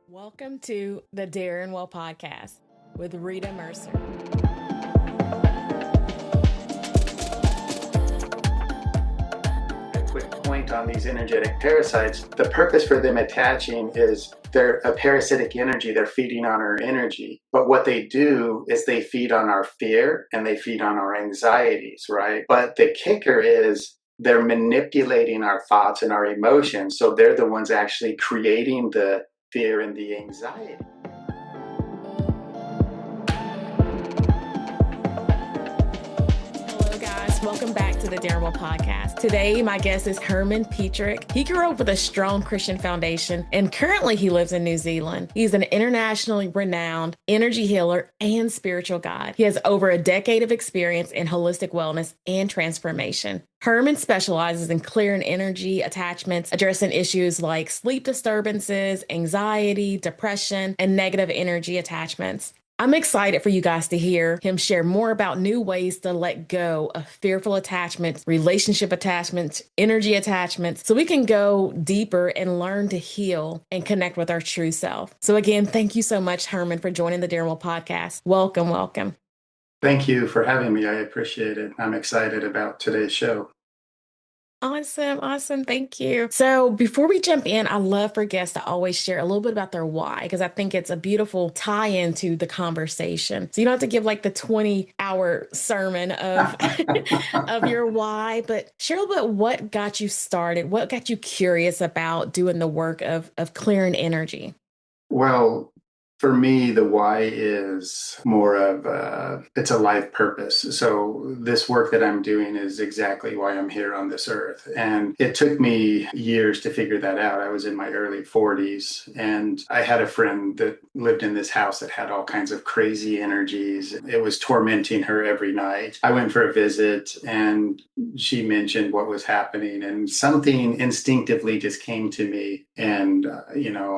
Welcome to the Darren Well podcast with Rita Mercer. A quick point on these energetic parasites. The purpose for them attaching is they're a parasitic energy. They're feeding on our energy. But what they do is they feed on our fear and they feed on our anxieties, right? But the kicker is they're manipulating our thoughts and our emotions. So they're the ones actually creating the fear and the anxiety. Hello, guys. Welcome back to the Darren Well podcast. Today, my guest is Herman Petrick. He grew up with a strong Christian foundation, and currently he lives in New Zealand. He's an internationally renowned energy healer and spiritual guide. He has over a decade of experience in holistic wellness and transformation. Herman specializes in clearing energy attachments, addressing issues like sleep disturbances, anxiety, depression, and negative energy attachments. I'm excited for you guys to hear him share more about new ways to let go of fearful attachments, relationship attachments, energy attachments, so we can go deeper and learn to heal and connect with our true self. So again, thank you so much, Herman, for joining the Darren Well podcast. Welcome, welcome. Thank you for having me. I appreciate it. I'm excited about today's show. Awesome. Thank you. So before we jump in, I love for guests to always share a little bit about their why, because I think it's a beautiful tie into the conversation. So you don't have to give like the 20-hour sermon of, of your why, but share a little bit what got you started, what got you curious about doing the work of clearing energy. Well, for me, the why is more of it's a life purpose. So this work that I'm doing is exactly why I'm here on this earth. And it took me years to figure that out. I was in my early 40s and I had a friend that lived in this house that had all kinds of crazy energies. It was tormenting her every night. I went for a visit and she mentioned what was happening and something instinctively just came to me. And,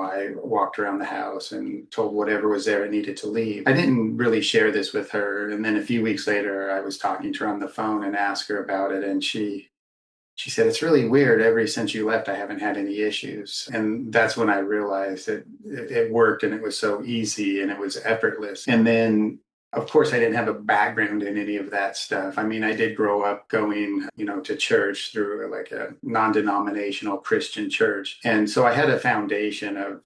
I walked around the house and told whatever was there it needed to leave. I didn't really share this with her. And then a few weeks later, I was talking to her on the phone and asked her about it. And she said, it's really weird. Ever since you left, I haven't had any issues. And that's when I realized that it worked and it was so easy and it was effortless. And then of course, I didn't have a background in any of that stuff. I mean, I did grow up going, to church through like a non-denominational Christian church. And so I had a foundation of,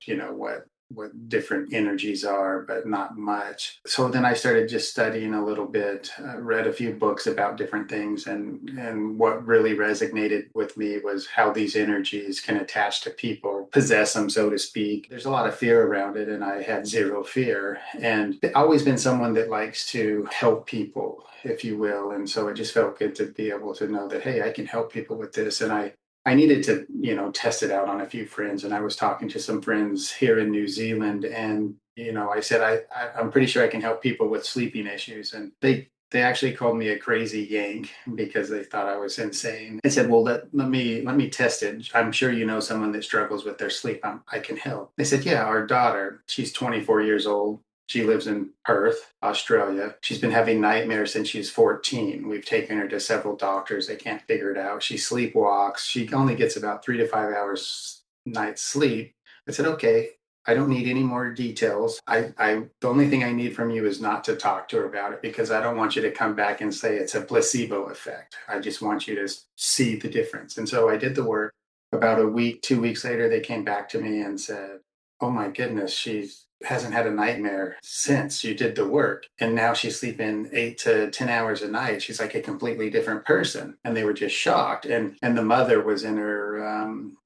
what different energies are, but not much. So then I started just studying a little bit, read a few books about different things. And what really resonated with me was how these energies can attach to people, possess them, so to speak. There's a lot of fear around it, and I had zero fear. And I've always been someone that likes to help people, if you will. And so it just felt good to be able to know that, hey, I can help people with this. And I needed to, test it out on a few friends. And I was talking to some friends here in New Zealand. And, I said, I'm pretty sure I can help people with sleeping issues. And they actually called me a crazy yank because they thought I was insane. I said, well, let me test it. I'm sure you know someone that struggles with their sleep. I can help. They said, yeah, our daughter, she's 24 years old. She lives in Perth, Australia. She's been having nightmares since she's 14. We've taken her to several doctors. They can't figure it out. She sleepwalks. She only gets about 3 to 5 hours night sleep. I said, okay, I don't need any more details. The only thing I need from you is not to talk to her about it because I don't want you to come back and say it's a placebo effect. I just want you to see the difference. And so I did the work. About a week, 2 weeks later, they came back to me and said, oh my goodness, she hasn't had a nightmare since you did the work. And now she's sleeping 8 to 10 hours a night. She's like a completely different person. And they were just shocked. And the mother was in her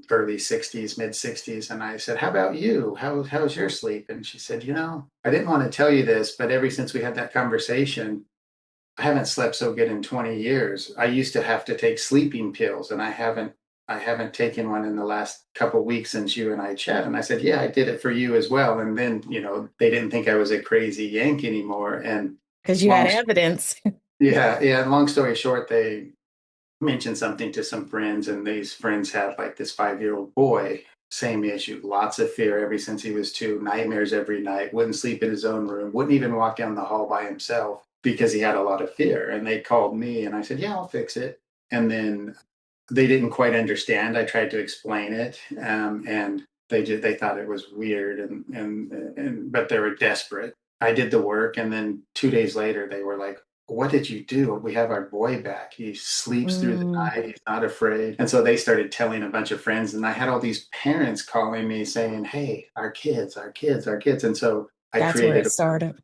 early 60s, mid 60s. And I said, how about you? How's your sleep? And she said, I didn't want to tell you this, but ever since we had that conversation, I haven't slept so good in 20 years. I used to have to take sleeping pills and I haven't taken one in the last couple of weeks since you and I chat. And I said, yeah, I did it for you as well. And then, they didn't think I was a crazy yank anymore. And Because you had evidence. Yeah. Long story short, they mentioned something to some friends and these friends had like this 5-year-old boy, same issue, lots of fear ever since he was 2, nightmares every night, wouldn't sleep in his own room, wouldn't even walk down the hall by himself because he had a lot of fear. And they called me and I said, yeah, I'll fix it. And then they didn't quite understand. I tried to explain it. And they thought it was weird, but they were desperate. I did the work, and then 2 days later they were like, what did you do? We have our boy back. He sleeps through the Mm, night. He's not afraid. And so they started telling a bunch of friends, and I had all these parents calling me saying, hey, our kids, our kids, our kids. And so I that's where it created started.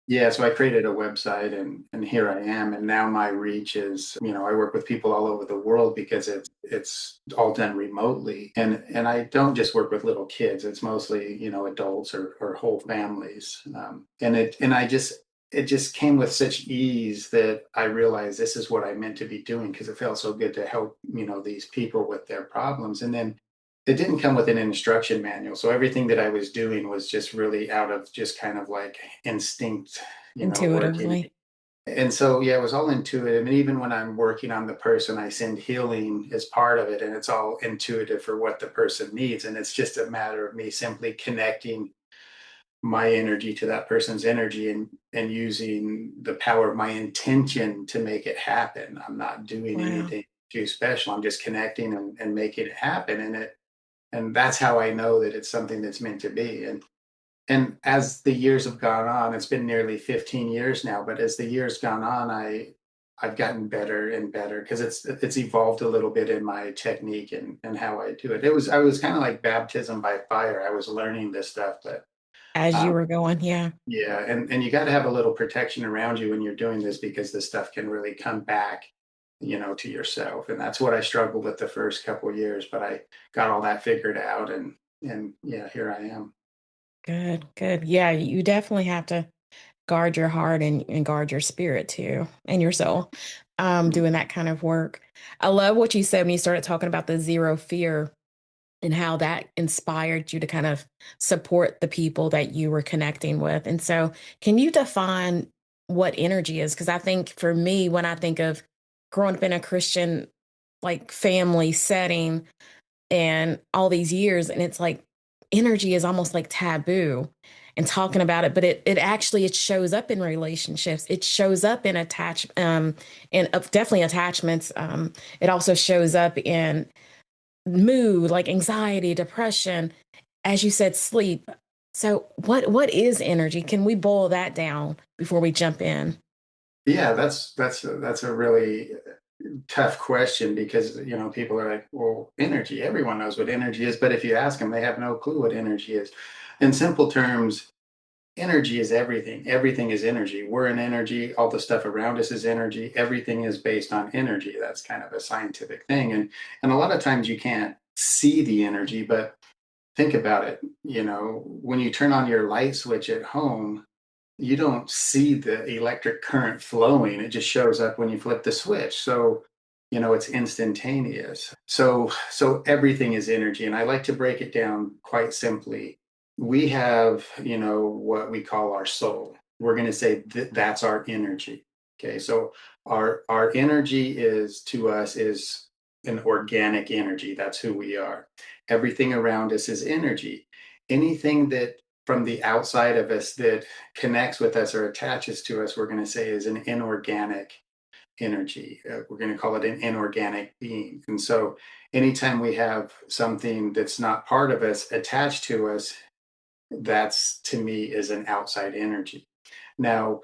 yeah, so I created a website, and here I am. And now my reach is, I work with people all over the world because it's all done remotely. And I don't just work with little kids. It's mostly, adults or whole families. It just came with such ease that I realized this is what I meant to be doing, because it felt so good to help, these people with their problems. And then it didn't come with an instruction manual. So everything that I was doing was just really out of just kind of like instinct, working. Intuitively. And so, yeah, it was all intuitive. And even when I'm working on the person, I send healing as part of it. And it's all intuitive for what the person needs. And it's just a matter of me simply connecting my energy to that person's energy, and using the power of my intention to make it happen. I'm not doing Wow. anything too special. I'm just connecting and making it happen. And that's how I know that it's something that's meant to be. And as the years have gone on, it's been nearly 15 years now, but as the years gone on, I've gotten better and better, because it's evolved a little bit in my technique and how I do it. I was kind of like baptism by fire. I was learning this stuff, but As you um, were going, yeah. yeah, and you got to have a little protection around you when you're doing this, because this stuff can really come back, to yourself. And that's what I struggled with the first couple of years, but I got all that figured out, and yeah, here I am. Good, good. Yeah, you definitely have to guard your heart and guard your spirit too and your soul, Mm. doing that kind of work. I love what you said when you started talking about the zero fear and how that inspired you to kind of support the people that you were connecting with. And so, can you define what energy is? Because I think for me, when I think of growing up in a Christian like family setting and all these years, and it's like energy is almost like taboo and talking about it, but it actually it shows up in relationships. It shows up in in definitely attachments. It also shows up in mood, like anxiety, depression, as you said, sleep. So what is energy? Can we boil that down before we jump in? Yeah, that's a really tough question, because people are like, well, energy. Everyone knows what energy is, but if you ask them, they have no clue what energy is. In simple terms, energy is everything. Everything is energy. We're an energy. All the stuff around us is energy. Everything is based on energy. That's kind of a scientific thing, and a lot of times you can't see the energy, but think about it. When you turn on your light switch at home, you don't see the electric current flowing. It just shows up when you flip the switch. So, it's instantaneous. So everything is energy. And I like to break it down quite simply. We have, what we call our soul. We're going to say that's our energy. Okay. So our energy is to us is an organic energy. That's who we are. Everything around us is energy. Anything that from the outside of us that connects with us or attaches to us, we're going to say is an inorganic energy. We're going to call it an inorganic being. And so, anytime we have something that's not part of us attached to us, that's to me is an outside energy. Now,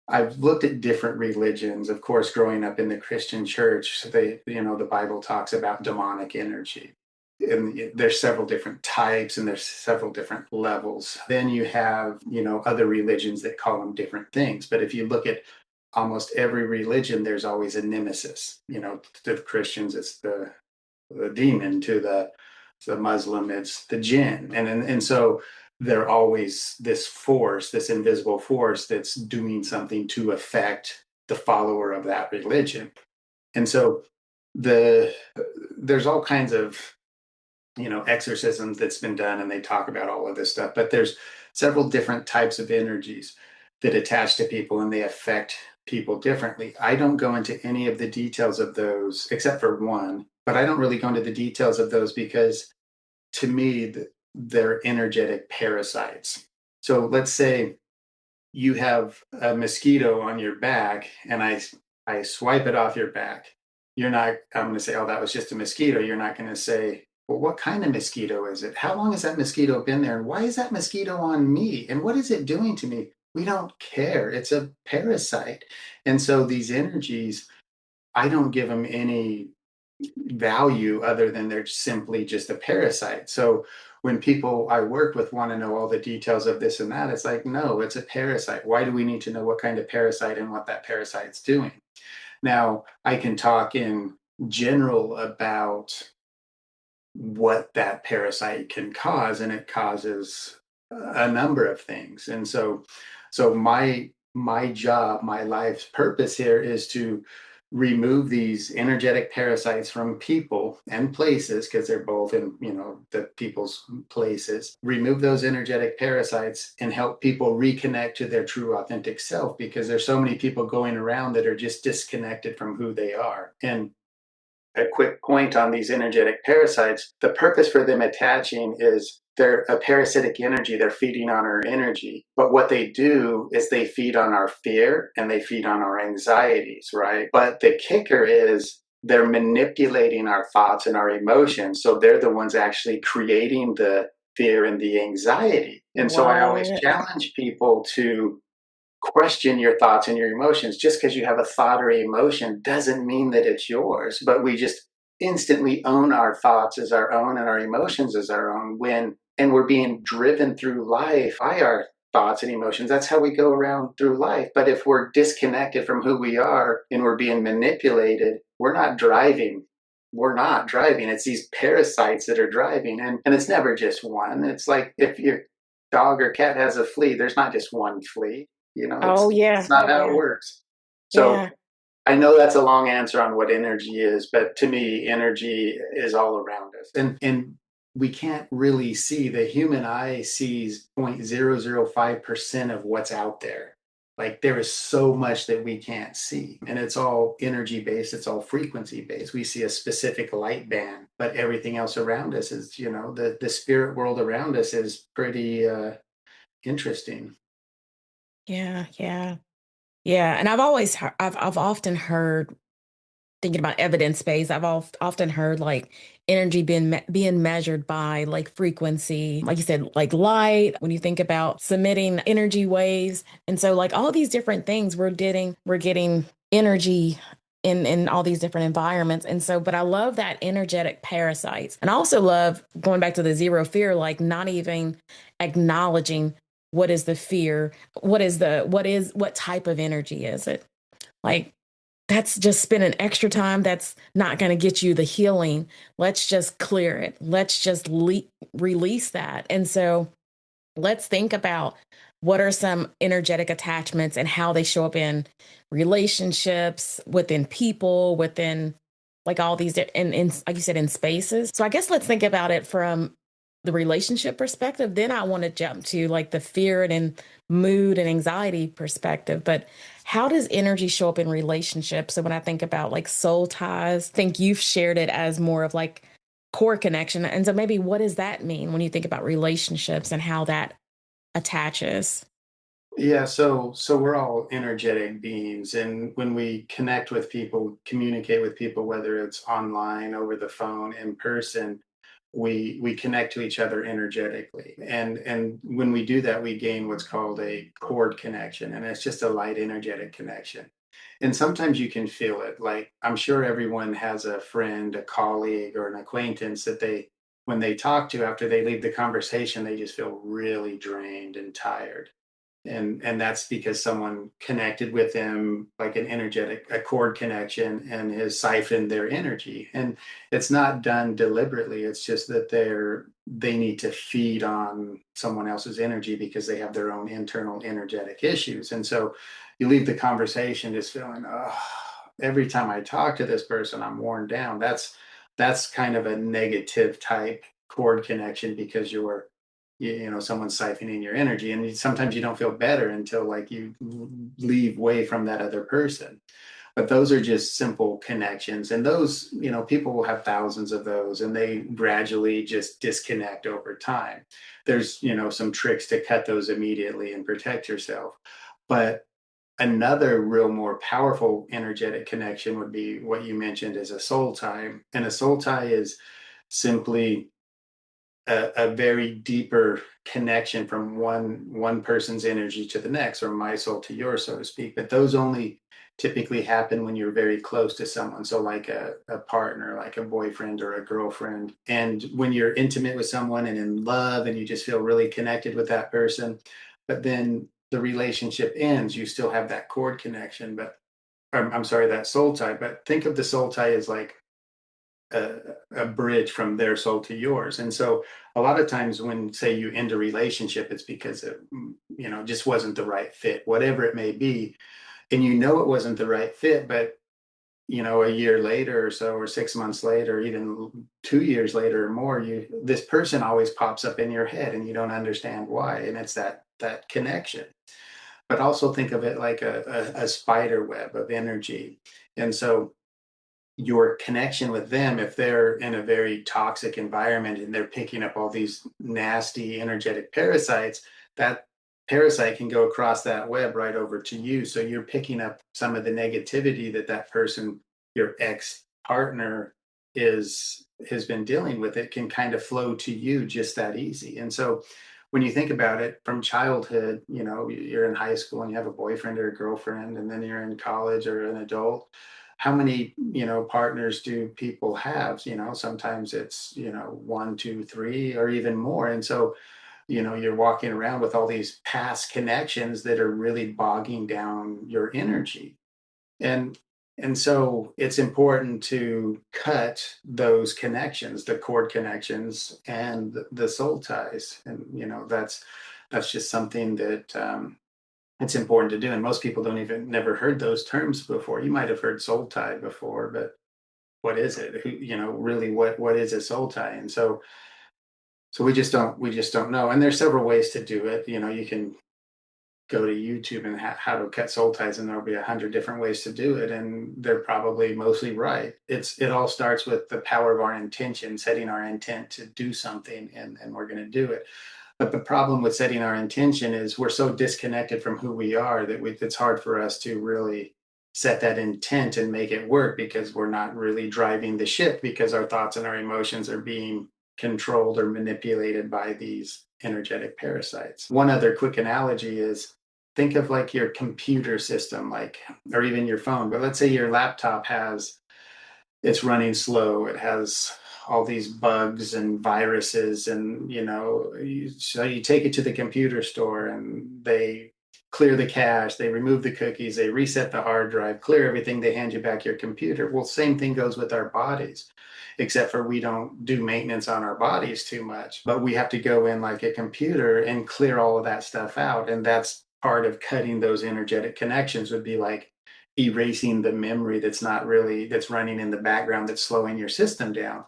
I've looked at different religions. Of course, growing up in the Christian church, the Bible talks about demonic energy. And there's several different types, and there's several different levels. Then you have, other religions that call them different things. But if you look at almost every religion, there's always a nemesis. To the Christians, it's the demon. To the Muslim, it's the jinn. And so they're always this force, this invisible force that's doing something to affect the follower of that religion. And so the there's all kinds of exorcisms that's been done, and they talk about all of this stuff, but there's several different types of energies that attach to people, and they affect people differently. I don't go into any of the details of those except for one, but I don't really go into the details of those because to me they're energetic parasites. So let's say you have a mosquito on your back, and I swipe it off your back. I'm going to say, oh, that was just a mosquito. You're not going to say, Well, what kind of mosquito is it? How long has that mosquito been there? And why is that mosquito on me? And what is it doing to me? We don't care. It's a parasite. And so these energies, I don't give them any value other than they're simply just a parasite. So when people I work with want to know all the details of this and that, it's like, no, it's a parasite. Why do we need to know what kind of parasite and what that parasite's doing? Now, I can talk in general about what that parasite can cause, and it causes a number of things. And so my job, my life's purpose here is to remove these energetic parasites from people and places, because they're both in, the people's places. Remove those energetic parasites and help people reconnect to their true authentic self, because there's so many people going around that are just disconnected from who they are. And a quick point on these energetic parasites, the purpose for them attaching is they're a parasitic energy. They're feeding on our energy. But what they do is they feed on our fear and they feed on our anxieties, right? But the kicker is they're manipulating our thoughts and our emotions. So they're the ones actually creating the fear and the anxiety. And so I always What? challenge people to question your thoughts and your emotions. Just because you have a thought or emotion doesn't mean that it's yours, but we just instantly own our thoughts as our own and our emotions as our own, and we're being driven through life by our thoughts and emotions. That's how we go around through life. But if we're disconnected from who we are and we're being manipulated, we're not driving. We're not driving. It's these parasites that are driving. And it's never just one. It's like if your dog or cat has a flea, there's not just one flea. Oh, It's yeah. not how it works. So Yeah. I know that's a long answer on what energy is, but to me, energy is all around us. And we can't really see. The human eye sees 0.005% of what's out there. Like there is so much that we can't see. And it's all energy based, it's all frequency based. We see a specific light band, but everything else around us is, the spirit world around us is pretty interesting. Yeah. Yeah. Yeah. And I've often heard, thinking about evidence based, often heard like energy being measured by like frequency, like you said, like light. When you think about submitting energy waves, and so like all these different things, we're getting energy in all these different environments. And so, but I love that energetic parasites, and I also love going back to the zero fear, like not even acknowledging what is the fear, what type of energy is it, like that's just spending extra time. That's not going to get you the healing. Let's just clear it. Let's just release that. And so let's think about what are some energetic attachments and how they show up in relationships, within people, within like all these, in like you said, in spaces. So I guess let's think about it from the relationship perspective. Then I want to jump to like the fear and mood and anxiety perspective. But how does energy show up in relationships? So when I think about like soul ties, I think you've shared it as more of like core connection. And so maybe what does that mean when you think about relationships and how that attaches? Yeah, so we're all energetic beings, and when we connect with people, communicate with people, whether it's online, over the phone, in person, we connect to each other energetically. And when we do that, we gain what's called a cord connection, and it's just a light energetic connection. And sometimes you can feel it. Like I'm sure everyone has a friend, a colleague, or an acquaintance that when they talk to after they leave the conversation, they just feel really drained and tired, and that's because someone connected with them like an energetic a cord connection and has siphoned their energy. And it's not done deliberately, it's just that they need to feed on someone else's energy because they have their own internal energetic issues. And so you leave the conversation just feeling, oh, every time I talk to this person I'm worn down. That's kind of a negative type cord connection, because someone's siphoning your energy, and sometimes you don't feel better until like you leave way from that other person. But those are just simple connections, and those, people will have thousands of those, and they gradually just disconnect over time. There's, some tricks to cut those immediately and protect yourself. But another real more powerful energetic connection would be what you mentioned as a soul tie. And a soul tie is simply a very deeper connection from one person's energy to the next, or my soul to yours, so to speak. But those only typically happen when you're very close to someone. So like a partner, like a boyfriend or a girlfriend. And when you're intimate with someone and in love and you just feel really connected with that person, but then the relationship ends, you still have that cord connection, but I'm sorry, that soul tie. But think of the soul tie as like a, a bridge from their soul to yours. And so a lot of times when, say, you end a relationship, it's because it, just wasn't the right fit, whatever it may be. And it wasn't the right fit, but a year later or so, or 6 months later, or even 2 years later or more, this person always pops up in your head and you don't understand why. And it's that connection. But also think of it like a spider web of energy. And so your connection with them, if they're in a very toxic environment and they're picking up all these nasty energetic parasites, that parasite can go across that web right over to you. So you're picking up some of the negativity that person, your ex partner, is has been dealing with. It can kind of flow to you just that easy. And so when you think about it from childhood, you're in high school and you have a boyfriend or a girlfriend, and then you're in college or an adult. How many, partners do people have? Sometimes it's, one, two, three, or even more. And so, you're walking around with all these past connections that are really bogging down your energy. And and so it's important to cut those connections, the cord connections and the soul ties. And that's just something that it's important to do. And most people don't even never heard those terms before. You might have heard soul tie before, but what is it? Really, what is a soul tie? And so we just don't know. And there's several ways to do it. You can go to YouTube and how to cut soul ties, and there'll be 100 different ways to do it, and they're probably mostly right. It all starts with the power of our intention, setting our intent to do something, and we're going to do it. But the problem with setting our intention is we're so disconnected from who we are that it's hard for us to really set that intent and make it work, because we're not really driving the ship, because our thoughts and our emotions are being controlled or manipulated by these energetic parasites. One other quick analogy is, think of like your computer system, like, or even your phone. But let's say your laptop it's running slow. It has all these bugs and viruses, and so you take it to the computer store and they clear the cache, they remove the cookies, they reset the hard drive, clear everything, they hand you back your computer. Well, same thing goes with our bodies, except for we don't do maintenance on our bodies too much, but we have to go in like a computer and clear all of that stuff out. And that's part of cutting those energetic connections, would be like erasing the memory that's running in the background, that's slowing your system down.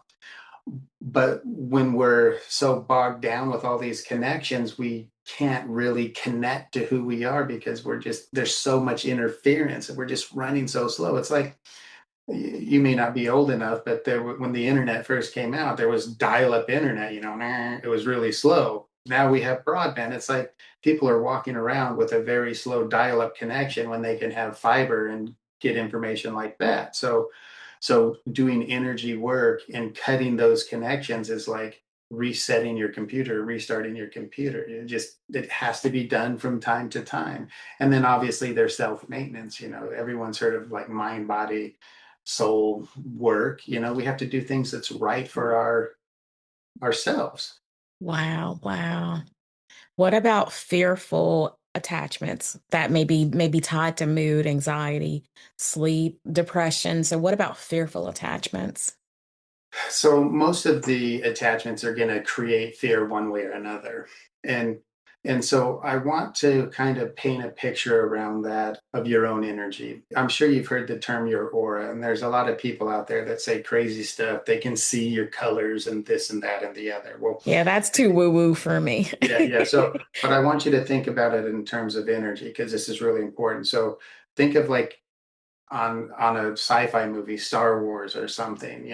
But when we're so bogged down with all these connections, we can't really connect to who we are, because there's so much interference and we're just running so slow. It's like, you may not be old enough, but when the internet first came out, there was dial-up internet. It was really slow. Now we have broadband. It's like people are walking around with a very slow dial-up connection when they can have fiber and get information like that. So doing energy work and cutting those connections is like resetting your computer, restarting your computer. It has to be done from time to time. And then obviously there's self-maintenance. Everyone's heard of like mind, body, soul work. We have to do things that's right for ourselves. Wow, wow. What about fearful attachments that may be tied to mood, anxiety, sleep, depression? So what about fearful attachments? So most of the attachments are going to create fear one way or another. And and so I want to kind of paint a picture around that, of your own energy. I'm sure you've heard the term your aura, and there's a lot of people out there that say crazy stuff. They can see your colors and this and that and the other. Well, Yeah, that's too woo-woo for me. yeah, yeah. So, but I want you to think about it in terms of energy, because this is really important. So think of like on a sci-fi movie, Star Wars or something.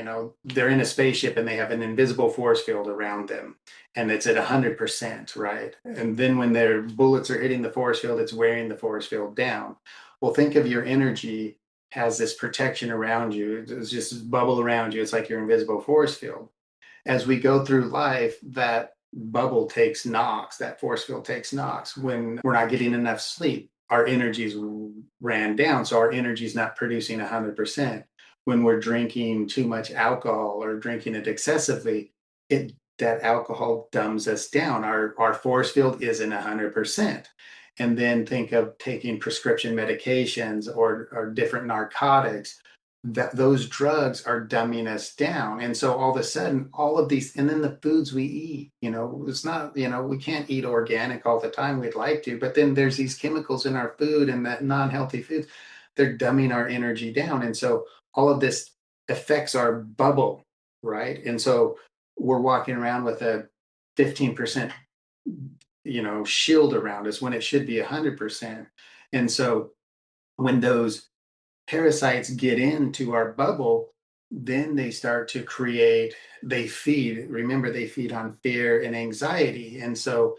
They're in a spaceship and they have an invisible force field around them, and it's at 100%, right? And then when their bullets are hitting the force field, it's wearing the force field down. Well, think of your energy has this protection around you. It's just this bubble around you. It's like your invisible force field. as we go through life, that bubble takes knocks, that force field takes knocks. When we're not getting enough sleep, our energies ran down. So our energy is not producing 100%. When we're drinking too much alcohol or drinking it excessively, it that alcohol dumbs us down. Our force field isn't 100%. And then think of taking prescription medications or different narcotics, that those drugs are dumbing us down. And so all of a sudden, all of these, and then the foods we eat, it's not, we can't eat organic all the time. We'd like to, but then there's these chemicals in our food and that non-healthy foods, they're dumbing our energy down. And so all of this affects our bubble, right? And so we're walking around with a 15%, shield around us when it should be 100%. And so when those parasites get into our bubble, then they start to create, remember, they feed on fear and anxiety. And so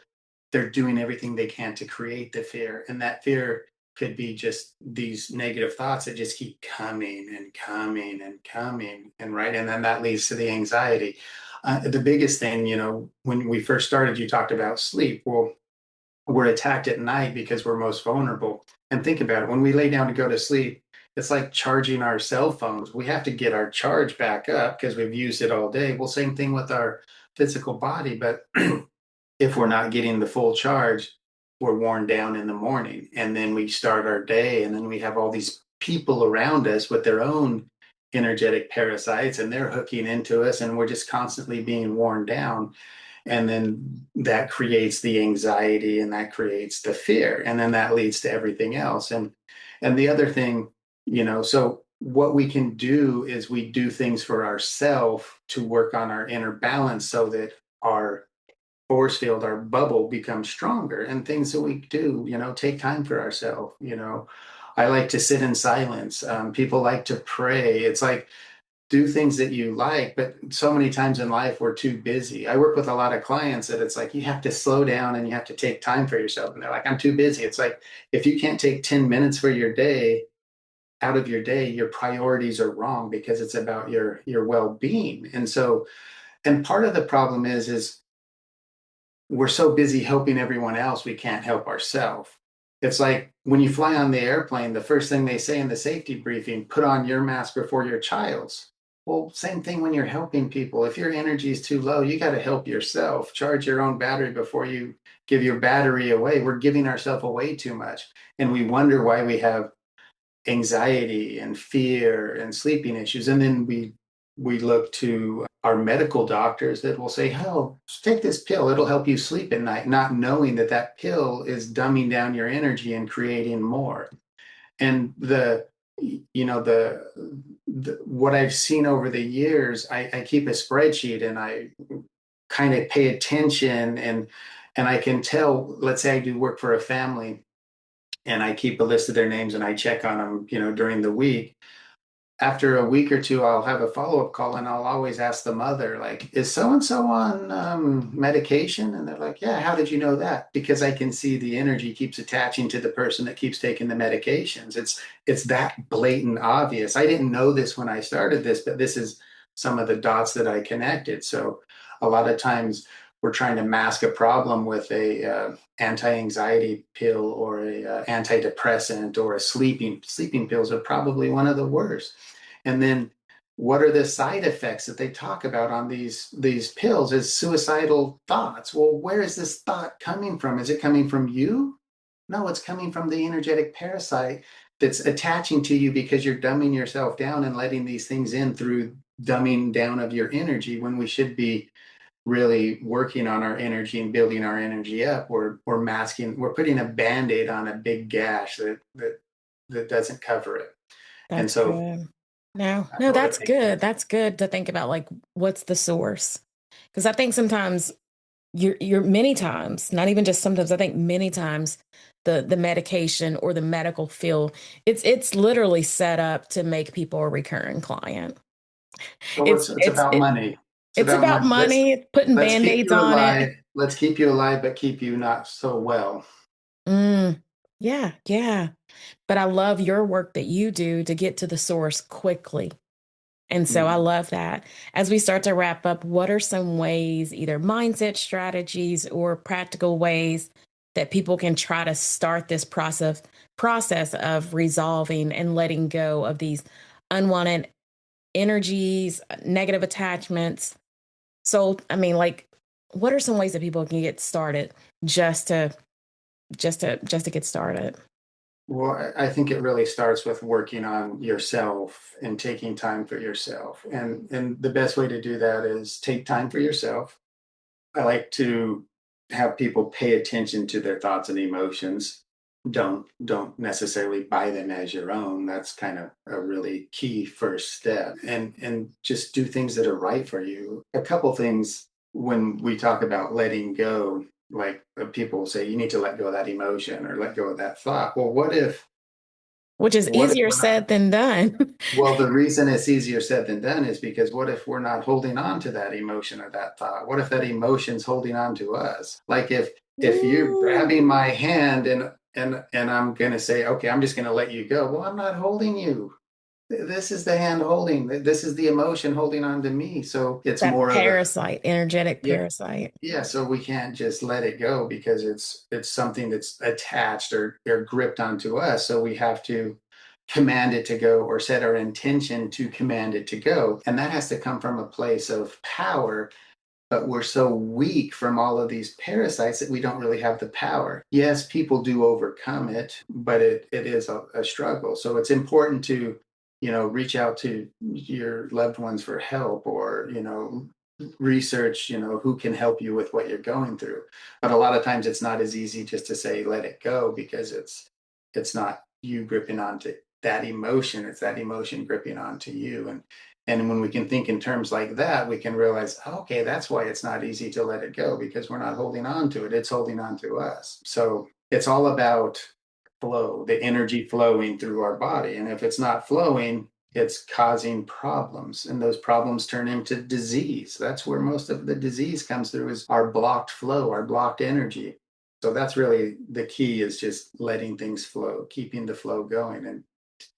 they're doing everything they can to create the fear. And that fear could be just these negative thoughts that just keep coming and coming and coming. And right. And then that leads to the anxiety. The biggest thing, when we first started, you talked about sleep. Well, we're attacked at night because we're most vulnerable. And think about it, when we lay down to go to sleep, it's like charging our cell phones. We have to get our charge back up because we've used it all day. Well, same thing with our physical body. But if we're not getting the full charge, we're worn down in the morning. And then we start our day, and then we have all these people around us with their own energetic parasites, and they're hooking into us, and we're just constantly being worn down. And then that creates the anxiety, and that creates the fear, and then that leads to everything else. And the other thing, so what we can do is we do things for ourselves to work on our inner balance so that our force field, our bubble, becomes stronger. And things that we do, take time for ourselves. I like to sit in silence. People like to pray. It's like, do things that you like, but so many times in life we're too busy. I work with a lot of clients that it's like you have to slow down and you have to take time for yourself, and they're like, I'm too busy. It's like, if you can't take 10 minutes for your day out of your day, your priorities are wrong, because it's about your well-being. And so, and part of the problem is we're so busy helping everyone else, we can't help ourselves. It's like when you fly on the airplane, the first thing they say in the safety briefing, put on your mask before your child's. Well, same thing when you're helping people. If your energy is too low, you got to help yourself. Charge your own battery before you give your battery away. We're giving ourselves away too much. And we wonder why we have anxiety and fear and sleeping issues. And then we look to our medical doctors that will say, oh, take this pill, it'll help you sleep at night, not knowing that that pill is dumbing down your energy and creating more. And the what I've seen over the years, I keep a spreadsheet, and I kind of pay attention, and I can tell, let's say I do work for a family, and I keep a list of their names and I check on them, during the week. After a week or two, I'll have a follow-up call, and I'll always ask the mother, like, is so-and-so on medication? And they're like, yeah, how did you know that? Because I can see the energy keeps attaching to the person that keeps taking the medications. It's that blatant obvious. I didn't know this when I started this, but this is some of the dots that I connected. So a lot of times we're trying to mask a problem with a anti-anxiety pill or a antidepressant, or a sleeping pills are probably one of the worst. And then what are the side effects that they talk about on these pills? Is suicidal thoughts. Well, where is this thought coming from? Is it coming from you? No, it's coming from the energetic parasite that's attaching to you because you're dumbing yourself down and letting these things in through dumbing down of your energy, when we should be really working on our energy and building our energy up. We're masking, we're putting a band-aid on a big gash that doesn't cover it. And That's so good. No, that's no, what I that's think. good. That's good to think about, like, what's the source? Because I think sometimes you're many times, not even just sometimes, I think many times the medication or the medical field, it's literally set up to make people a recurring client. Well, It's it's it's about it, money. It's it's about about money. money, putting Let's keep band-aids you on alive. it. Let's keep you alive, but keep you not so well. Mm, yeah, yeah. But I love your work that you do to get to the source quickly. And so I Mm. love that. As we start to wrap up, what are some ways, either mindset strategies or practical ways that people can try to start this process of resolving and letting go of these unwanted energies, negative attachments? So, I mean, like, what are some ways that people can get started just to just to get started? Well, I think it really starts with working on yourself and taking time for yourself. And the best way to do that is take time for yourself. I like to have people pay attention to their thoughts and emotions. Don't necessarily buy them as your own. That's kind of a really key first step. And just do things that are right for you. A couple things when we talk about letting go, like people say you need to let go of that emotion or let go of that thought. Well, Which is what if easier we're not? said than done. Well, the reason it's easier said than done is because what if we're not holding on to that emotion or that thought? What if that emotion's holding on to us? Like if you're Ooh, grabbing my hand and I'm going to say, okay, I'm just going to let you go. Well, I'm not holding you. This is the hand holding. This is the emotion holding on to me. So it's that more of a parasite, energetic yeah, parasite. yeah. So we can't just let it go because it's something that's attached or gripped onto us. So we have to command it to go or set our intention to command it to go. And that has to come from a place of power. But we're so weak from all of these parasites that we don't really have the power. Yes, people do overcome it, but it is a struggle. So it's important to, reach out to your loved ones for help or, research, who can help you with what you're going through. But a lot of times it's not as easy just to say let it go because it's not you gripping onto that emotion, it's that emotion gripping onto you. And when we can think in terms like that, we can realize, okay, that's why it's not easy to let it go because we're not holding on to it. It's holding on to us. So it's all about flow, the energy flowing through our body. And if it's not flowing, it's causing problems. And those problems turn into disease. That's where most of the disease comes through is our blocked flow, our blocked energy. So that's really the key is just letting things flow, keeping the flow going. And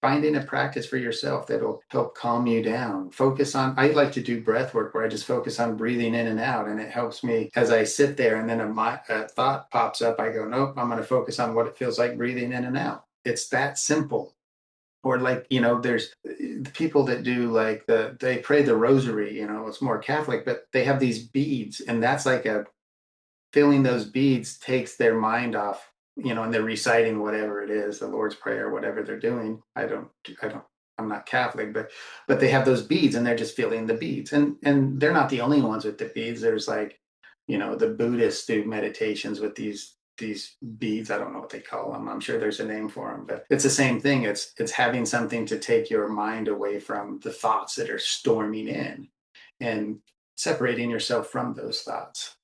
finding a practice for yourself that'll help calm you down. Focus on, I like to do breath work where I just focus on breathing in and out. And it helps me as I sit there and then a thought pops up. I go, nope, I'm going to focus on what it feels like breathing in and out. It's that simple. Or like, there's the people that do like they pray the rosary, it's more Catholic, but they have these beads and that's like feeling those beads takes their mind off, and they're reciting whatever it is, the Lord's Prayer, whatever they're doing. I'm not Catholic, but they have those beads and they're just feeling the beads. And they're not the only ones with the beads. There's like, the Buddhists do meditations with these beads. I don't know what they call them. I'm sure there's a name for them, but it's the same thing. It's having something to take your mind away from the thoughts that are storming in and separating yourself from those thoughts.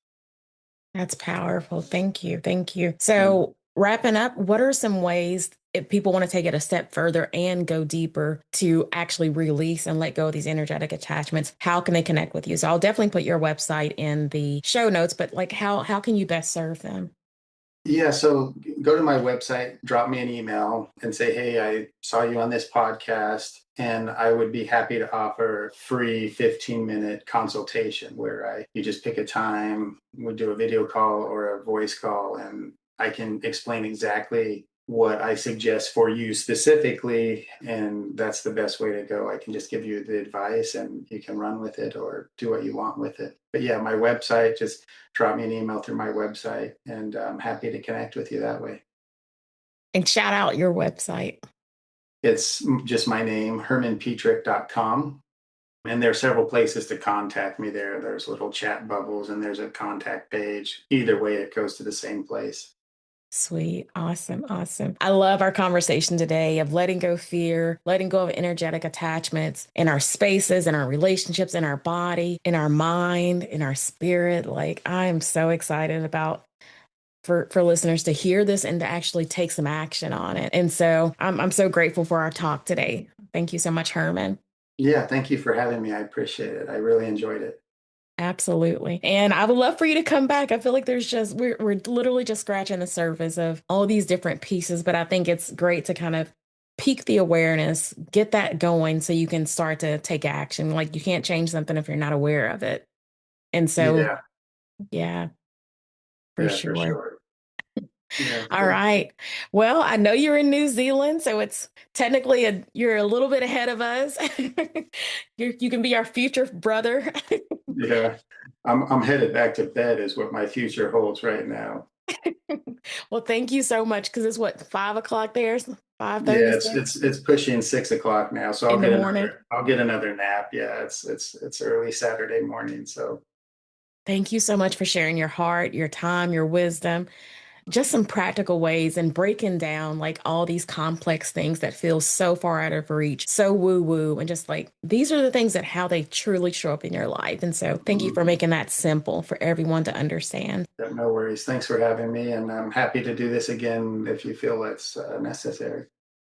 That's powerful. Thank you. Thank you. So, wrapping up, what are some ways if people want to take it a step further and go deeper to actually release and let go of these energetic attachments? How can they connect with you? So, I'll definitely put your website in the show notes, but like how can you best serve them? Yeah, so go to my website, drop me an email and say, hey, I saw you on this podcast, and I would be happy to offer free 15-minute consultation where you just pick a time, we do a video call or a voice call, and I can explain exactly what I suggest for you specifically. And that's the best way to go. I can just give you the advice and you can run with it or do what you want with it. But yeah, my website, just drop me an email through my website and I'm happy to connect with you that way. And shout out your website. It's just my name, hermanpetrick.com. And there are several places to contact me there. There's little chat bubbles and there's a contact page. Either way, it goes to the same place. Sweet. Awesome. Awesome. I love our conversation today of letting go fear, letting go of energetic attachments in our spaces, in our relationships, in our body, in our mind, in our spirit. Like I am so excited about for listeners to hear this and to actually take some action on it. And so I'm so grateful for our talk today. Thank you so much, Herman. Yeah, thank you for having me. I appreciate it. I really enjoyed it. Absolutely. And I would love for you to come back. I feel like we're literally just scratching the surface of all these different pieces, but I think it's great to kind of peak the awareness, get that going so you can start to take action. Like you can't change something if you're not aware of it. And so, Yeah, yeah, for yeah, for sure. sure. Yeah, All right. Well, I know you're in New Zealand, so it's technically you're a little bit ahead of us. You can be our future brother. yeah. I'm headed back to bed is what my future holds right now. Well, thank you so much because it's what 5 o'clock there, Yeah, 5:36 it's pushing 6 o'clock now, so in the morning. I'll get another nap. Yeah, it's early Saturday morning, so Thank you so much for sharing your heart, your time, your wisdom, just some practical ways and breaking down like all these complex things that feel so far out of reach, so woo woo, and just like these are the things that how they truly show up in your life. And so thank you for mhm. making that simple for everyone to understand. Yeah, no worries. Thanks for having me, and I'm happy to do this again if you feel it's necessary.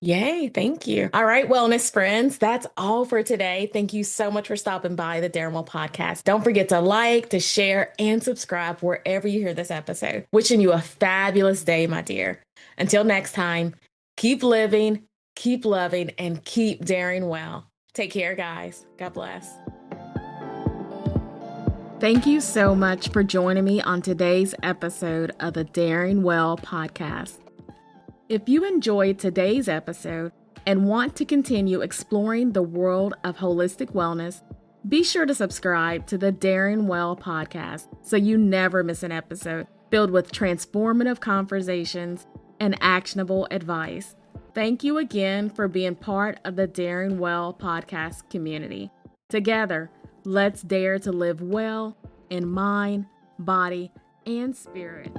Yay, thank you. All right, wellness friends, that's all for today. Thank you so much for stopping by the Darren Well podcast. Don't forget to like, to share, and subscribe wherever you hear this episode. Wishing you a fabulous day, my dear. Until next time, keep living, keep loving, and keep daring well. Take care, guys. God bless. Thank you so much for joining me on today's episode of the Daring Well podcast. If you enjoyed today's episode and want to continue exploring the world of holistic wellness, be sure to subscribe to the Daring Well podcast so you never miss an episode filled with transformative conversations and actionable advice. Thank you again for being part of the Daring Well podcast community. Together, let's dare to live well in mind, body, and spirit.